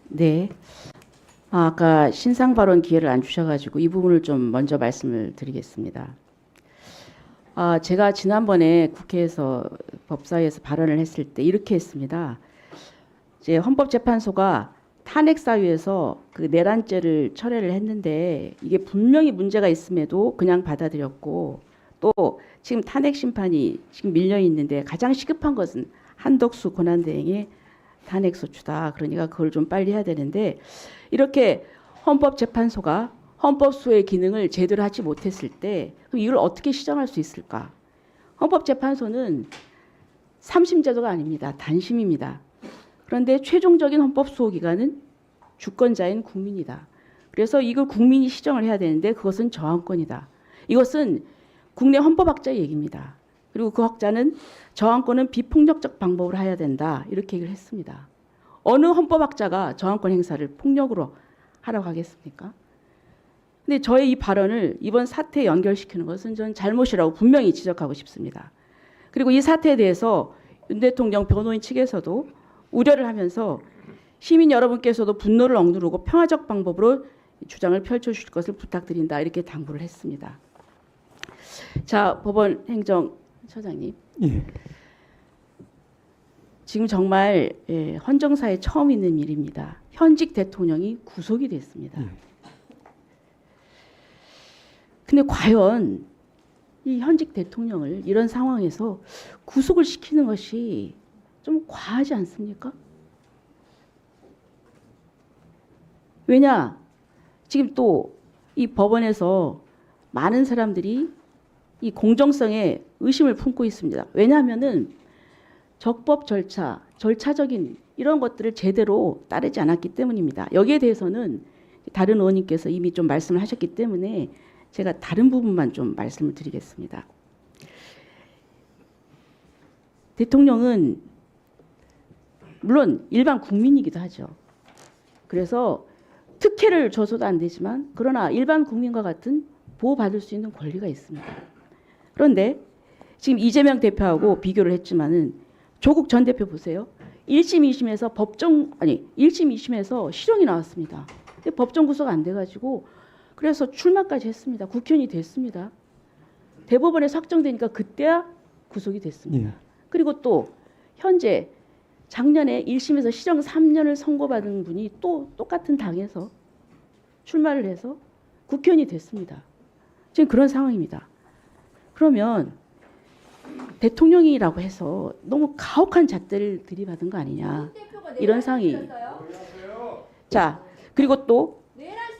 네. 아까 신상 발언 기회를 안 주셔가지고 이 부분을 좀 먼저 말씀을 드리겠습니다. 제가 지난번에 국회에서 법사위에서 발언을 했을 때 이렇게 했습니다. 이제 헌법재판소가 탄핵 사유에서 그 내란죄를 철회를 했는데 이게 분명히 문제가 있음에도 그냥 받아들였고, 또 지금 탄핵 심판이 지금 밀려 있는데 가장 시급한 것은 한덕수 권한대행의 탄핵 소추다. 그러니까 그걸 좀 빨리 해야 되는데, 이렇게 헌법재판소가 헌법소의 기능을 제대로 하지 못했을 때 그럼 이걸 어떻게 시정할 수 있을까? 헌법재판소는 3심 제도가 아닙니다. 단심입니다. 그런데 최종적인 헌법수호 기관은 주권자인 국민이다. 그래서 이걸 국민이 시정을 해야 되는데 그것은 저항권이다. 이것은 국내 헌법학자의 얘기입니다. 그리고 그 학자는 저항권은 비폭력적 방법으로 해야 된다. 이렇게 얘기를 했습니다. 어느 헌법학자가 저항권 행사를 폭력으로 하라고 하겠습니까? 근데 저의 이 발언을 이번 사태에 연결시키는 것은 저는 잘못이라고 분명히 지적하고 싶습니다. 그리고 이 사태에 대해서 윤 대통령 변호인 측에서도 우려를 하면서 시민 여러분께서도 분노를 억누르고 평화적 방법으로 주장을 펼쳐주실 것을 부탁드린다. 이렇게 당부를 했습니다. 자, 법원 행정처장님. 예. 지금 정말 헌정사에 처음 있는 일입니다. 현직 대통령이 구속이 됐습니다. 근데 과연 이 현직 대통령을 이런 상황에서 구속을 시키는 것이 좀 과하지 않습니까? 왜냐? 지금 또 이 법원에서 많은 사람들이 이 공정성에 의심을 품고 있습니다. 왜냐하면은 적법 절차, 절차적인 이런 것들을 제대로 따르지 않았기 때문입니다. 여기에 대해서는 다른 의원님께서 이미 좀 말씀을 하셨기 때문에 제가 다른 부분만 좀 말씀을 드리겠습니다. 대통령은 물론 일반 국민이기도 하죠. 그래서 특혜를 줘서도 안 되지만 그러나 일반 국민과 같은 보호받을 수 있는 권리가 있습니다. 그런데 지금 이재명 대표하고 비교를 했지만은 조국 전 대표 보세요. 1심, 2심에서 1심, 2심에서 실형이 나왔습니다. 근데 법정 구속 안 돼가지고 그래서 출마까지 했습니다. 국회의원이 됐습니다. 대법원에서 확정되니까 그때야 구속이 됐습니다. 그리고 또 현재 작년에 1심에서 실형 3년을 선고받은 분이 또 똑같은 당에서 출마를 해서 국회의원이 됐습니다. 지금 그런 상황입니다. 그러면 대통령이라고 해서 너무 가혹한 잣대를 들이받은 거 아니냐, 이런 상황이. 자, 그리고 또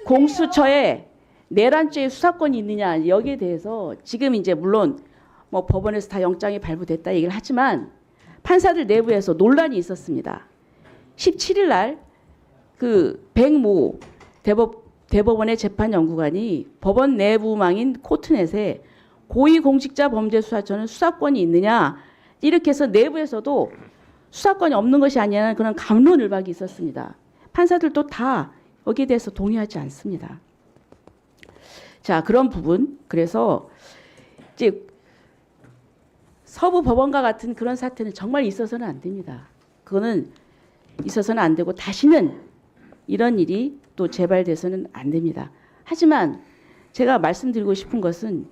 공수처에 내란죄 수사권이 있느냐, 여기에 대해서 지금 이제 물론 뭐 법원에서 다 영장이 발부됐다 얘기를 하지만 판사들 내부에서 논란이 있었습니다. 17일 날 그 백모 대법원의 재판연구관이 법원 내부망인 코트넷에 고위공직자범죄수사처는 수사권이 있느냐, 이렇게 해서 내부에서도 수사권이 없는 것이 아니냐는 그런 갑론을박이 있었습니다. 판사들도 다 여기에 대해서 동의하지 않습니다. 자, 그런 부분. 그래서 이제 서부 법원과 같은 그런 사태는 정말 있어서는 안 됩니다. 그거는 있어서는 안 되고 다시는 이런 일이 또 재발돼서는 안 됩니다. 하지만 제가 말씀드리고 싶은 것은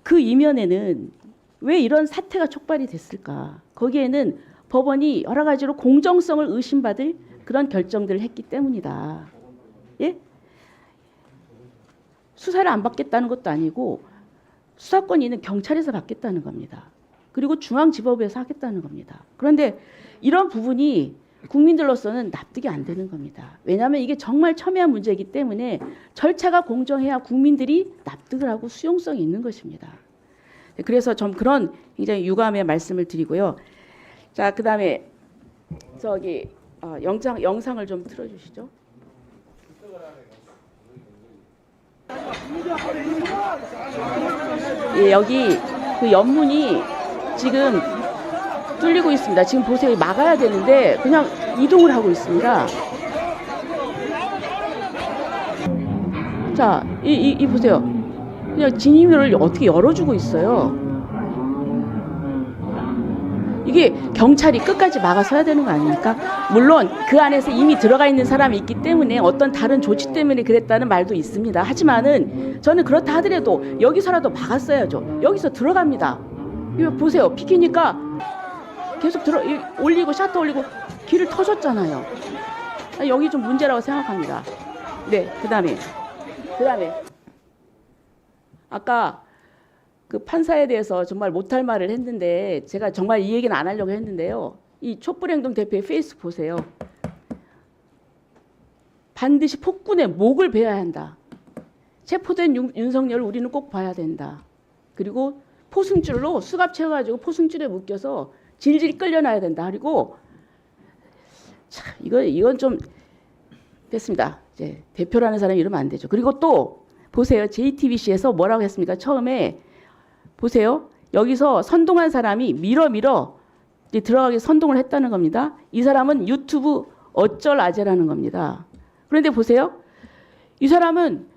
그 이면에는 왜 이런 사태가 촉발이 됐을까? 거기에는 법원이 여러 가지로 공정성을 의심받을 그런 결정들을 했기 때문이다. 예? 수사를 안 받겠다는 것도 아니고 수사권이 있는 경찰에서 받겠다는 겁니다. 그리고 중앙지법에서 하겠다는 겁니다. 그런데 이런 부분이 국민들로서는 납득이 안 되는 겁니다. 왜냐하면 이게 정말 첨예한 문제이기 때문에 절차가 공정해야 국민들이 납득을 하고 수용성이 있는 것입니다. 그래서 좀 그런 굉장히 유감의 말씀을 드리고요. 자, 그다음에 저기 영상을 좀 틀어주시죠. 예, 여기 그 연문이 지금 뚫리고 있습니다. 지금 보세요. 막아야 되는데 그냥 이동을 하고 있습니다. 자, 이 보세요. 그냥 진입로를 어떻게 열어주고 있어요. 이게 경찰이 끝까지 막아서야 되는 거 아닙니까? 물론 그 안에서 이미 들어가 있는 사람이 있기 때문에 어떤 다른 조치 때문에 그랬다는 말도 있습니다. 하지만은 저는 그렇다 하더라도 여기서라도 막았어야죠. 여기서 들어갑니다. 이거 보세요. 비키니까 계속 올리고 셔터 올리고 길을 터줬잖아요. 여기 좀 문제라고 생각합니다. 네, 그다음에 아까 그 판사에 대해서 정말 못할 말을 했는데 제가 정말 이 얘기는 안 하려고 했는데요. 이 촛불행동 대표의 페이스 보세요. 반드시 폭군의 목을 베어야 한다. 체포된 윤석열을 우리는 꼭 봐야 된다. 그리고 포승줄로 수갑 채워가지고 포승줄에 묶여서 질질 끌려놔야 된다. 그리고 참 이건 좀 됐습니다. 이제 대표라는 사람이 이러면 안 되죠. 그리고 또 보세요. JTBC에서 뭐라고 했습니까? 처음에 보세요. 여기서 선동한 사람이 밀어 이제 들어가게 선동을 했다는 겁니다. 이 사람은 유튜브 어쩔 아재라는 겁니다. 그런데 보세요. 이 사람은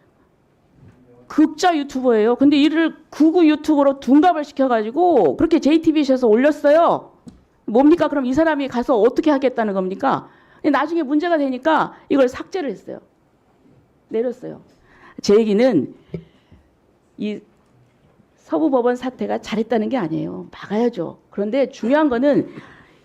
극자 유튜버예요. 근데 이를 극우 유튜버로 둔갑을 시켜가지고 그렇게 JTBC에서 올렸어요. 뭡니까? 그럼 이 사람이 가서 어떻게 하겠다는 겁니까? 나중에 문제가 되니까 이걸 삭제를 했어요. 내렸어요. 제 얘기는 이 서부법원 사태가 잘했다는 게 아니에요. 막아야죠. 그런데 중요한 거는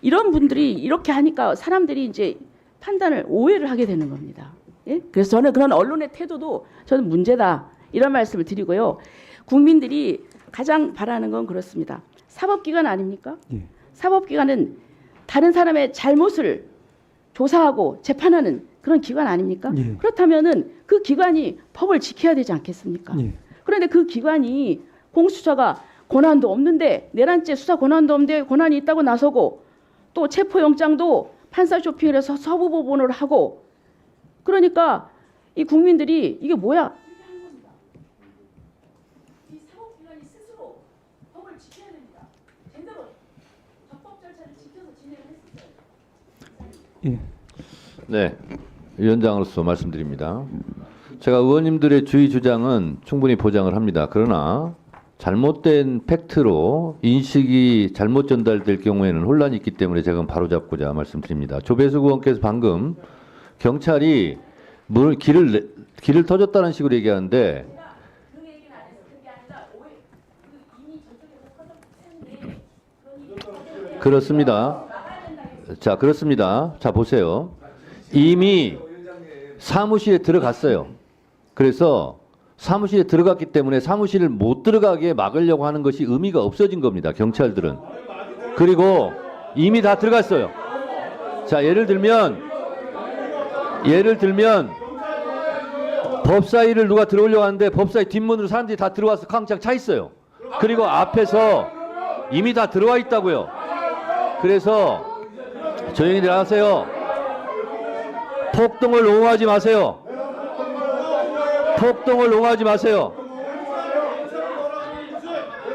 이런 분들이 이렇게 하니까 사람들이 이제 판단을 오해를 하게 되는 겁니다. 예? 그래서 저는 그런 언론의 태도도 저는 문제다. 이런 말씀을 드리고요. 국민들이 가장 바라는 건 그렇습니다. 사법기관 아닙니까? 예. 사법기관은 다른 사람의 잘못을 조사하고 재판하는 그런 기관 아닙니까? 예. 그렇다면은 그 기관이 법을 지켜야 되지 않겠습니까? 예. 그런데 그 기관이 공수처가 권한도 없는데 내란죄 수사 권한도 없는데 권한이 있다고 나서고 또 체포영장도 판사 쇼핑을 해서 서부법원으로 하고 그러니까 이 국민들이 이게 뭐야? 이 사법기관이 스스로 법을 지켜야 됩니다. 제대로 적법 절차를 지켜서 진행을 했었어요. 예. 네, 위원장으로서 말씀드립니다. 제가 의원님들의 주의 주장은 충분히 보장을 합니다. 그러나 잘못된 팩트로 인식이 잘못 전달될 경우에는 혼란이 있기 때문에 제가 바로잡고자 말씀드립니다. 조배수 의원께서 방금 경찰이 길을 터줬다는 식으로 얘기하는데 그렇습니다. 자, 그렇습니다. 자, 보세요. 이미 사무실에 들어갔어요. 그래서 사무실에 들어갔기 때문에 사무실을 못 들어가게 막으려고 하는 것이 의미가 없어진 겁니다. 경찰들은. 그리고 이미 다 들어갔어요. 자, 예를 들면 법사위를 누가 들어오려고 하는데 법사위 뒷문으로 사람들이 다 들어와서 쾅창 차 있어요. 그리고 앞에서 이미 다 들어와 있다고요. 그래서 조용히들 하세요. 폭동을 옹호하지 마세요. 폭동을 옹호하지 마세요.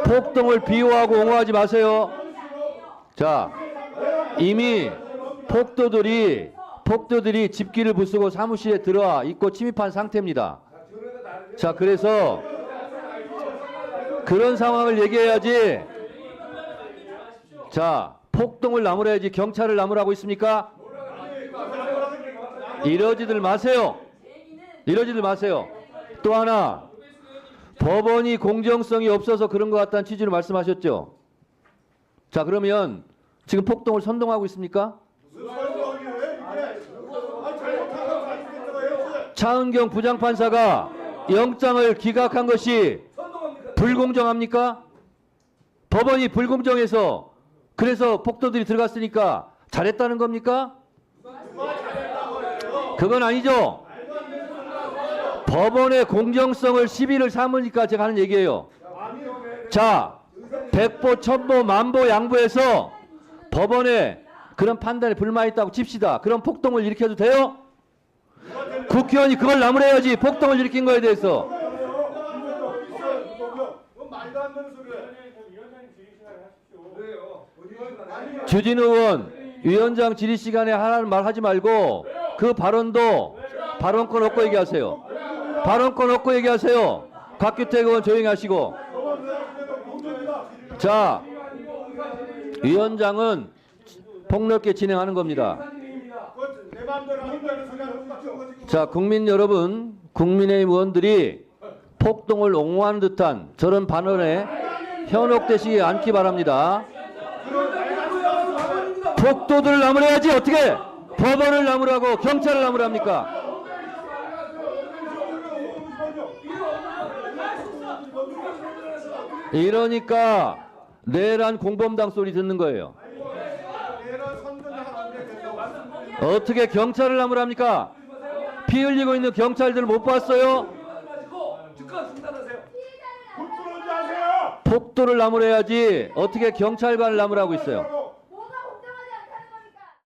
폭동을 비호하고 옹호하지 마세요. 자, 이미 폭도들이 집기를 부수고 사무실에 들어와 있고 침입한 상태입니다. 자, 그래서 그런 상황을 얘기해야지. 자, 폭동을 나무라야지 경찰을 나무라고 있습니까? 이러지들 마세요. 이러지들 마세요. 또 하나, 법원이 공정성이 없어서 그런 것 같다는 취지로 말씀하셨죠. 자, 그러면 지금 폭동을 선동하고 있습니까? 차은경 부장판사가 영장을 기각한 것이 불공정합니까? 법원이 불공정해서 그래서 폭도들이 들어갔으니까 잘했다는 겁니까? 그건 아니죠. 법원의 공정성을 시비를 삼으니까 제가 하는 얘기예요. 자, 백보, 천보, 만보, 양보해서 법원에 그런 판단에 불만이 있다고 칩시다. 그럼 폭동을 일으켜도 돼요? 국회의원이 그걸 나무래야지. 폭동을 일으킨 거에 대해서. 주진우 의원, 위원장 질의 시간에 하라는 말 하지 말고 그 발언도 발언권 없고 얘기하세요. 발언권 없고 얘기하세요. 곽규택 의원 조용히 하시고. 자, 위원장은 폭넓게 진행하는 겁니다. 내 마음대로 한다는 소리 하는 거죠. 자, 국민 여러분, 국민의힘 의원들이 폭동을 옹호하는 듯한 저런 발언에 현혹되시지 않기 바랍니다. 폭도들을 나무래야지 어떻게 법원을 나무라고 경찰을 나무랍니까? 이러니까 내란 공범당 소리 듣는 거예요. 어떻게 경찰을 나무랍니까? 피 흘리고 있는 경찰들 못 봤어요? 폭도를 나무래야지 어떻게 경찰관을 나무라고 있어요?